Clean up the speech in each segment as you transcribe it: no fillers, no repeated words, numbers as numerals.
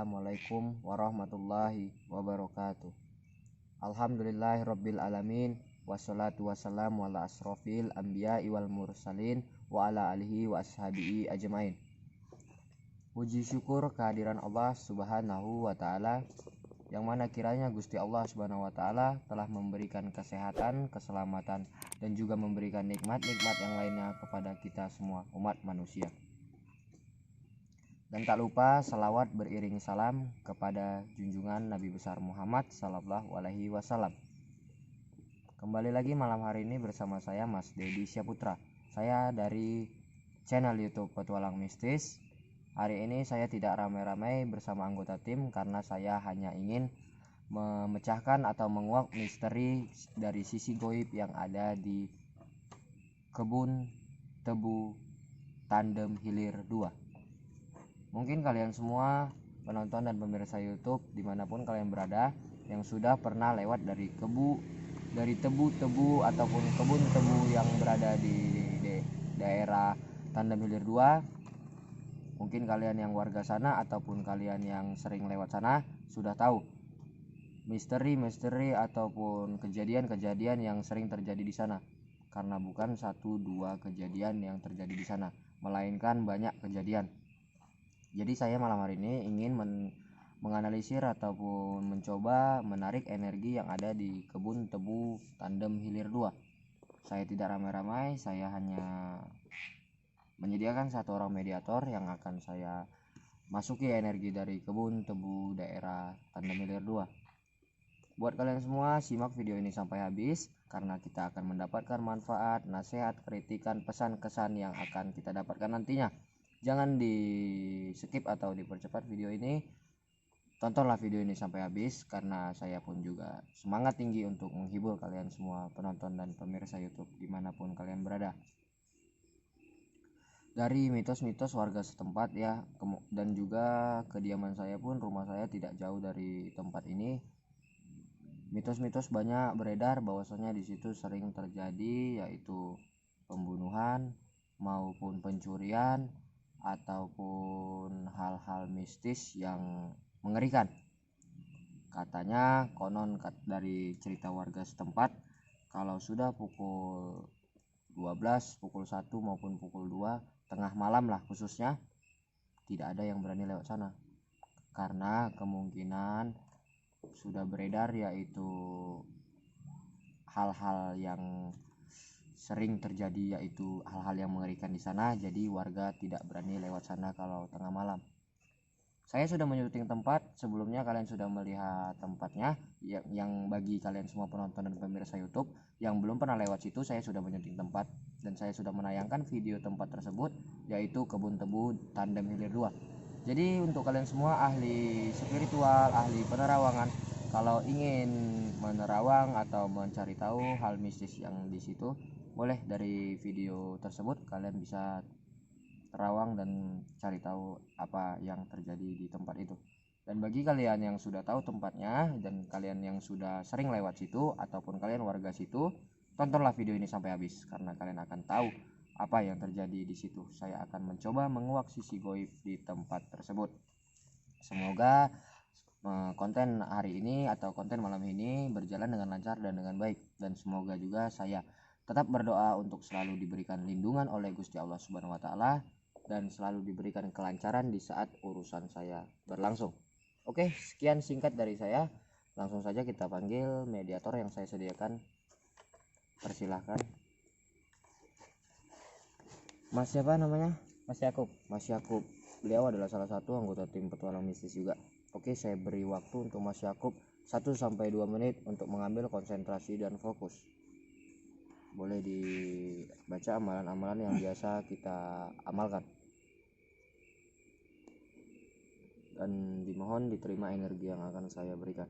Assalamualaikum warahmatullahi wabarakatuh. Alhamdulillahirabbil alamin, wassalatu wassalamu ala asrofil anbiya'i wal mursalin wa ala alihi wa ashabihi ajmain. Puji syukur kehadiran Allah Subhanahu wa taala, yang mana kiranya Gusti Allah Subhanahu wa taala telah memberikan kesehatan, keselamatan, dan juga memberikan nikmat-nikmat yang lainnya kepada kita semua umat manusia. Dan tak lupa salawat beriring salam kepada junjungan Nabi besar Muhammad Sallallahu Alaihi Wasallam. Kembali lagi malam hari ini bersama saya Mas Dedi Syaputra. Saya dari channel YouTube Petualang Mistis. Hari ini saya tidak ramai-ramai bersama anggota tim karena saya hanya ingin memecahkan atau menguak misteri dari sisi goib yang ada di kebun tebu Tandem Hilir 2. Mungkin kalian semua penonton dan pemirsa YouTube dimanapun kalian berada yang sudah pernah lewat dari tebu-tebu ataupun kebun tebu yang berada di daerah Tandem Hilir 2. Mungkin kalian yang warga sana ataupun kalian yang sering lewat sana sudah tahu misteri-misteri ataupun kejadian-kejadian yang sering terjadi di sana. Karena bukan 1-2 kejadian yang terjadi di sana, melainkan banyak kejadian. Jadi saya malam hari ini ingin menganalisir ataupun mencoba menarik energi yang ada di kebun tebu Tandem Hilir 2. Saya tidak ramai-ramai, saya hanya menyediakan satu orang mediator yang akan saya masuki energi dari kebun tebu daerah Tandem Hilir 2. Buat kalian semua, simak video ini sampai habis karena kita akan mendapatkan manfaat, nasihat, kritikan, pesan, kesan yang akan kita dapatkan nantinya. Jangan di skip atau dipercepat video ini. Tontonlah video ini sampai habis karena saya pun juga semangat tinggi untuk menghibur kalian semua penonton dan pemirsa YouTube dimanapun kalian berada. Dari mitos-mitos warga setempat ya, dan juga kediaman saya pun, rumah saya tidak jauh dari tempat ini. Mitos-mitos banyak beredar bahwasanya di situ sering terjadi yaitu pembunuhan maupun pencurian ataupun hal-hal mistis yang mengerikan. Katanya konon dari cerita warga setempat, kalau sudah pukul 12, pukul 1 maupun pukul 2 tengah malam lah khususnya, tidak ada yang berani lewat sana karena kemungkinan sudah beredar yaitu hal-hal yang sering terjadi, yaitu hal-hal yang mengerikan di sana. Jadi warga tidak berani lewat sana kalau tengah malam. Saya sudah menyuting tempat sebelumnya, kalian sudah melihat tempatnya. Yang bagi kalian semua penonton dan pemirsa YouTube yang belum pernah lewat situ, saya sudah menyuting tempat dan saya sudah menayangkan video tempat tersebut, yaitu kebun tebu Tandem Hilir 2. Jadi untuk kalian semua ahli spiritual, ahli penerawangan, kalau ingin menerawang atau mencari tahu hal mistis yang di situ, boleh dari video tersebut kalian bisa terawang dan cari tahu apa yang terjadi di tempat itu. Dan bagi kalian yang sudah tahu tempatnya dan kalian yang sudah sering lewat situ ataupun kalian warga situ, tontonlah video ini sampai habis karena kalian akan tahu apa yang terjadi di situ. Saya akan mencoba menguak sisi goib di tempat tersebut. Semoga konten hari ini atau konten malam ini berjalan dengan lancar dan dengan baik, dan semoga juga saya tetap berdoa untuk selalu diberikan lindungan oleh Gusti Allah Subhanahu wa taala dan selalu diberikan kelancaran di saat urusan saya berlangsung. Oke, sekian singkat dari saya. Langsung saja kita panggil mediator yang saya sediakan. Persilahkan. Mas siapa namanya? Mas Yakub. Mas Yakub. Beliau adalah salah satu anggota tim petualang mistis juga. Oke, saya beri waktu untuk Mas Yakub 1-2 menit untuk mengambil konsentrasi dan fokus. Boleh dibaca amalan-amalan yang biasa kita amalkan. Dan dimohon diterima energi yang akan saya berikan.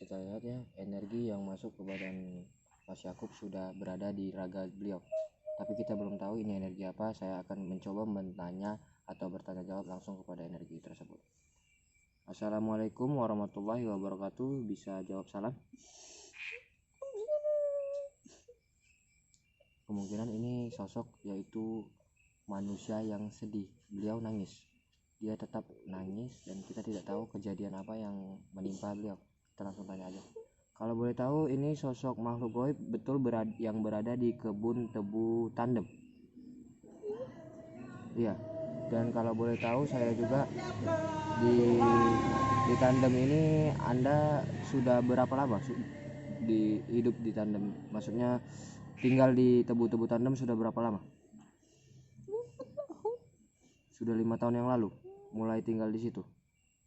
Kita lihat ya, energi yang masuk ke badan Mas Yakub sudah berada di raga beliau. Tapi kita belum tahu ini energi apa. Saya akan mencoba bertanya atau bertanya jawab langsung kepada energi tersebut. Assalamualaikum warahmatullahi wabarakatuh. Bisa jawab salam? Kemungkinan ini sosok yaitu manusia yang sedih. Beliau nangis. Dia tetap nangis dan kita tidak tahu kejadian apa yang menimpa beliau. Kita langsung tanya aja. Kalau boleh tahu, ini sosok makhluk goib betul yang berada di kebun tebu tandem? Iya. Dan kalau boleh tahu, saya juga di tandem ini Anda sudah berapa lama hidup di tandem? Maksudnya tinggal di tebu-tebu tandem sudah berapa lama? Sudah 5 tahun yang lalu mulai tinggal di situ.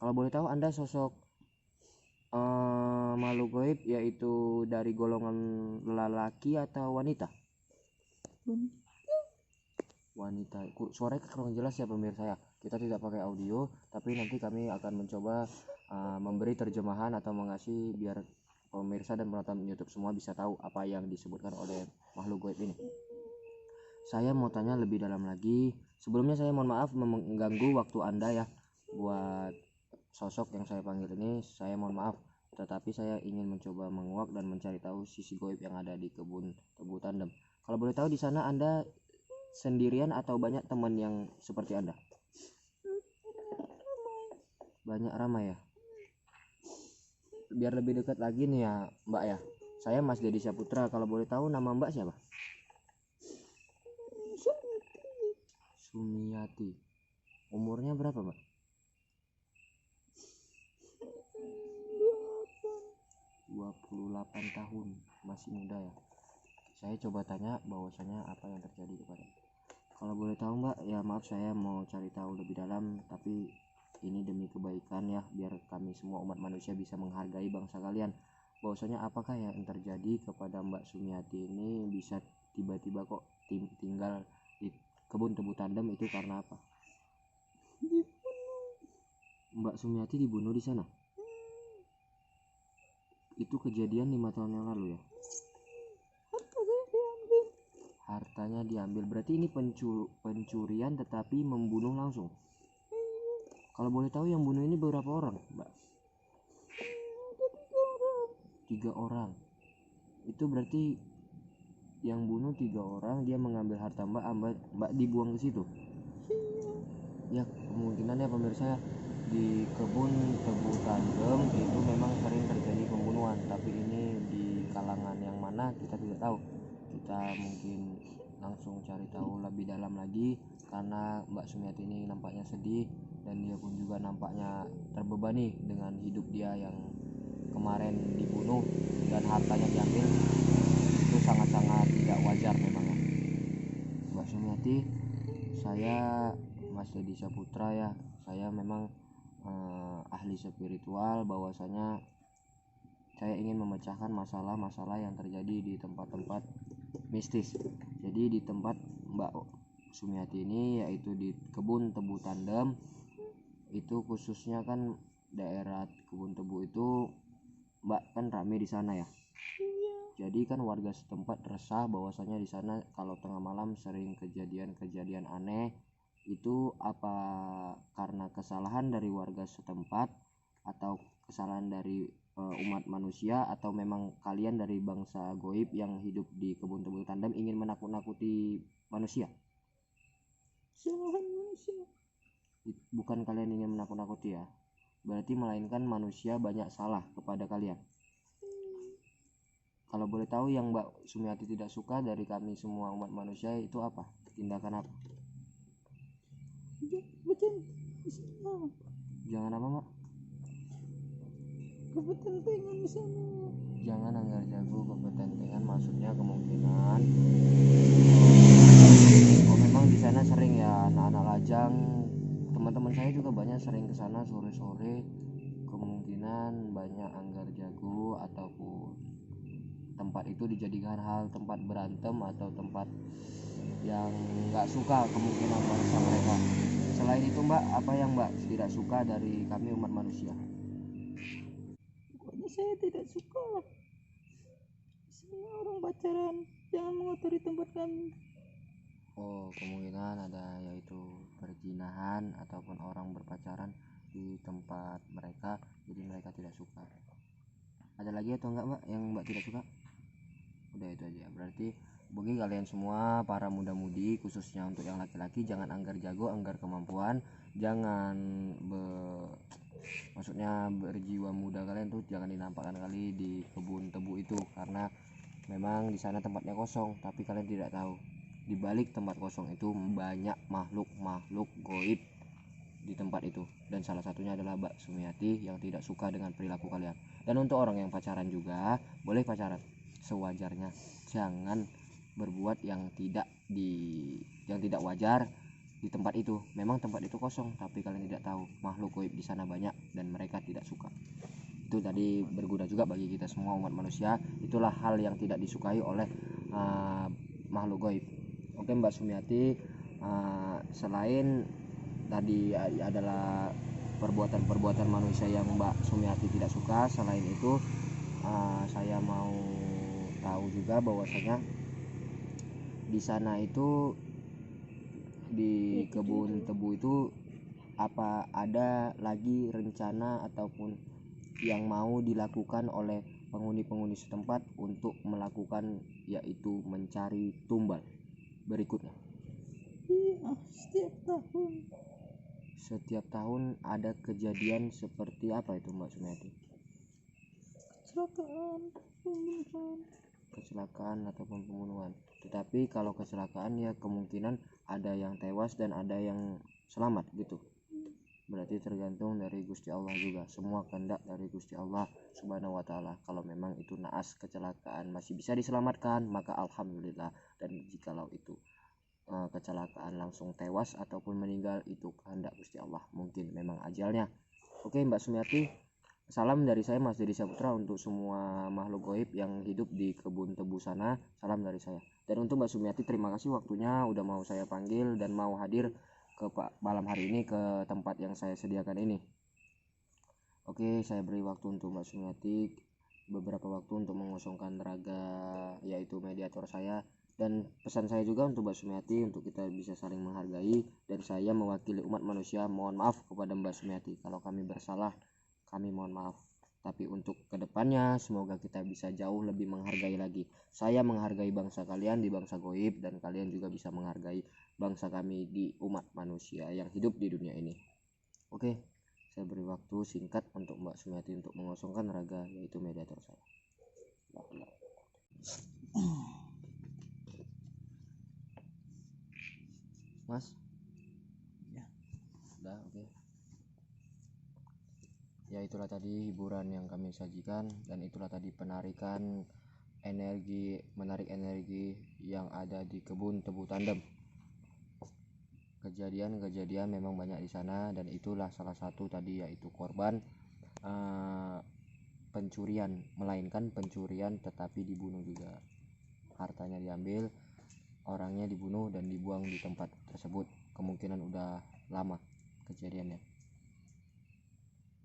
Kalau boleh tahu, Anda sosok makhluk goib yaitu dari golongan lelaki atau wanita? Wanita. Suaranya kurang jelas ya pemirsa ya. Kita tidak pakai audio, tapi nanti kami akan mencoba memberi terjemahan atau mengasih biar pemirsa dan penonton YouTube semua bisa tahu apa yang disebutkan oleh makhluk goib ini. Saya mau tanya lebih dalam lagi. Sebelumnya saya mohon maaf mengganggu waktu Anda ya. Buat sosok yang saya panggil ini, saya mohon maaf, tetapi saya ingin mencoba menguak dan mencari tahu sisi goib yang ada di kebun tebu tandem. Kalau boleh tahu, di sana Anda sendirian atau banyak teman yang seperti Anda? Banyak, ramai ya. Biar lebih dekat lagi nih ya Mbak ya, saya Mas Dedi Saputra. Kalau boleh tahu nama Mbak siapa? Sumiati. Umurnya berapa Mbak? 28 tahun, masih muda ya. Saya coba tanya bahwasanya apa yang terjadi kepada. Kalau boleh tahu Mbak, ya maaf saya mau cari tahu lebih dalam, tapi ini demi kebaikan ya, biar kami semua umat manusia bisa menghargai bangsa kalian. Bahwasanya apakah yang terjadi kepada Mbak Sumiati ini bisa tiba-tiba kok tinggal di kebun tebu tandem, itu karena apa? Mbak Sumiati dibunuh di sana? Itu kejadian 5 tahun yang lalu ya? Hartanya diambil. Berarti ini pencurian tetapi membunuh langsung. Kalau boleh tahu yang bunuh ini berapa orang Mbak? 3 orang. Itu berarti yang bunuh 3 orang, dia mengambil harta Mbak dibuang ke situ. Ya kemungkinan ya pemirsa, di kebun tebu tandem itu memang sering terjadi pembunuhan, tapi ini di kalangan yang mana kita tidak tahu. kita mungkin langsung cari tahu lebih dalam lagi, karena Mbak Sumiati ini nampaknya sedih dan dia pun juga nampaknya terbebani dengan hidup dia yang kemarin dibunuh dan hartanya diambil. Itu sangat-sangat tidak wajar memang ya. Mbak Sumiati, saya Mas Deddy Saputra ya, saya memang ahli spiritual, bahwasanya saya ingin memecahkan masalah-masalah yang terjadi di tempat-tempat mistis. Jadi di tempat Mbak Sumiati ini, yaitu di kebun tebu Tandem, itu khususnya kan daerah kebun tebu itu Mbak kan rame di sana ya. Jadi kan warga setempat resah bahwasanya di sana kalau tengah malam sering kejadian-kejadian aneh. Itu apa karena kesalahan dari warga setempat atau kesalahan dari umat manusia, atau memang kalian dari bangsa goib yang hidup di kebun tebu Tandem ingin menakut-nakuti manusia? Kesalahan manusia. Bukan kalian ingin menakut-nakuti ya, berarti melainkan manusia banyak salah kepada kalian. Kalau boleh tahu yang Mbak Sumiati tidak suka dari kami semua umat manusia itu apa? Tindakan apa? Jangan apa Mbak? Kepentingan di sana. Jangan anggar jago kepentingan, maksudnya kemungkinan memang di sana sering ya anak-anak lajang. Teman-teman saya juga banyak sering ke sana sore-sore. Kemungkinan banyak anggar jago ataupun tempat itu dijadikan hal tempat berantem atau tempat yang nggak suka kemungkinan bangsa mereka. Selain itu Mbak, apa yang Mbak tidak suka dari kami umat manusia? Pokoknya saya tidak suka semua orang pacaran, jangan mengotori tempat kami. Oh, kemungkinan ada yaitu perzinahan ataupun orang berpacaran di tempat mereka, jadi mereka tidak suka. Ada lagi atau enggak Mbak yang Mbak tidak suka? Udah itu aja. Berarti bagi kalian semua para muda-mudi, khususnya untuk yang laki-laki, jangan anggar jago, anggar kemampuan, jangan maksudnya berjiwa muda kalian tuh jangan dinampakkan kali di kebun tebu itu, karena memang di sana tempatnya kosong, tapi kalian tidak tahu di balik tempat kosong itu banyak makhluk goib di tempat itu, dan salah satunya adalah Mbak Sumiati yang tidak suka dengan perilaku kalian. Dan untuk orang yang pacaran juga boleh pacaran sewajarnya, jangan berbuat yang tidak wajar di tempat itu. Memang tempat itu kosong, tapi kalian tidak tahu makhluk goib di sana banyak dan mereka tidak suka. Itu tadi berguna juga bagi kita semua umat manusia. Itulah hal yang tidak disukai oleh makhluk goib. Oke Mbak Sumiati, selain tadi adalah perbuatan-perbuatan manusia yang Mbak Sumiati tidak suka, selain itu saya mau tahu juga bahwasanya di sana itu di kebun tebu itu apa ada lagi rencana ataupun yang mau dilakukan oleh penghuni-penghuni setempat untuk melakukan, yaitu mencari tumbal berikutnya? Iya, Setiap tahun ada kejadian seperti apa itu Mbak Sumiati? Kecelakaan ataupun pembunuhan. Tetapi kalau kecelakaan ya kemungkinan ada yang tewas dan ada yang selamat gitu. Berarti tergantung dari Gusti Allah juga. Semua kehendak dari Gusti Allah Subhanahu wa taala. Kalau memang itu naas kecelakaan masih bisa diselamatkan, maka alhamdulillah. Dan jikalau itu kecelakaan langsung tewas ataupun meninggal, itu kehendak Gusti Allah, mungkin memang ajalnya. Oke Mbak Sumiati, salam dari saya Mas Deddy Saputra untuk semua makhluk goib yang hidup di kebun tebu sana. Salam dari saya. Dan untuk Mbak Sumiati, terima kasih waktunya udah mau saya panggil dan mau hadir ke malam hari ini ke tempat yang saya sediakan ini. Oke, saya beri waktu untuk Mbak Sumiati beberapa waktu untuk mengosongkan raga, yaitu mediator saya. Dan pesan saya juga untuk Mbak Sumiati untuk kita bisa saling menghargai, dan saya mewakili umat manusia mohon maaf kepada Mbak Sumiati kalau kami bersalah, kami mohon maaf. Tapi untuk kedepannya semoga kita bisa jauh lebih menghargai lagi. Saya menghargai bangsa kalian di bangsa goib, dan kalian juga bisa menghargai bangsa kami di umat manusia yang hidup di dunia ini. Oke, saya beri waktu singkat untuk Mbak Sumiati untuk mengosongkan raga, yaitu mediator saya. Mas? Ya. Udah, oke. Ya itulah tadi hiburan yang kami sajikan, dan itulah tadi menarik energi yang ada di kebun tebu tandem. Kejadian memang banyak di sana, dan itulah salah satu tadi, yaitu korban pencurian, melainkan pencurian tetapi dibunuh juga. Hartanya diambil, orangnya dibunuh dan dibuang di tempat tersebut. Kemungkinan udah lama kejadiannya.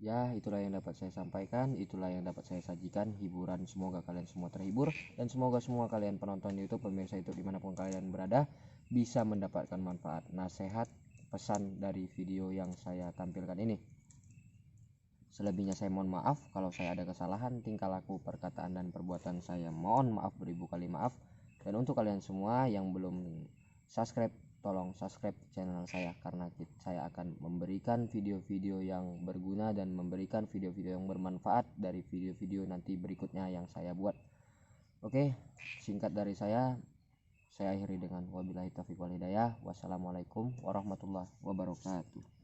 Ya, itulah yang dapat saya sampaikan, itulah yang dapat saya sajikan, hiburan. Semoga kalian semua terhibur, dan semoga semua kalian penonton YouTube, pemirsa YouTube dimanapun kalian berada, bisa mendapatkan manfaat, nasihat, pesan dari video yang saya tampilkan ini. Selebihnya saya mohon maaf kalau saya ada kesalahan tingkah laku, perkataan, dan perbuatan saya. Mohon maaf beribu kali maaf. Dan untuk kalian semua yang belum subscribe, tolong subscribe channel saya, karena saya akan memberikan video-video yang berguna dan memberikan video-video yang bermanfaat dari video-video nanti berikutnya yang saya buat. Oke, singkat dari saya akhiri dengan wabillahi taufiq wal hidayah. Wassalamualaikum warahmatullahi wabarakatuh.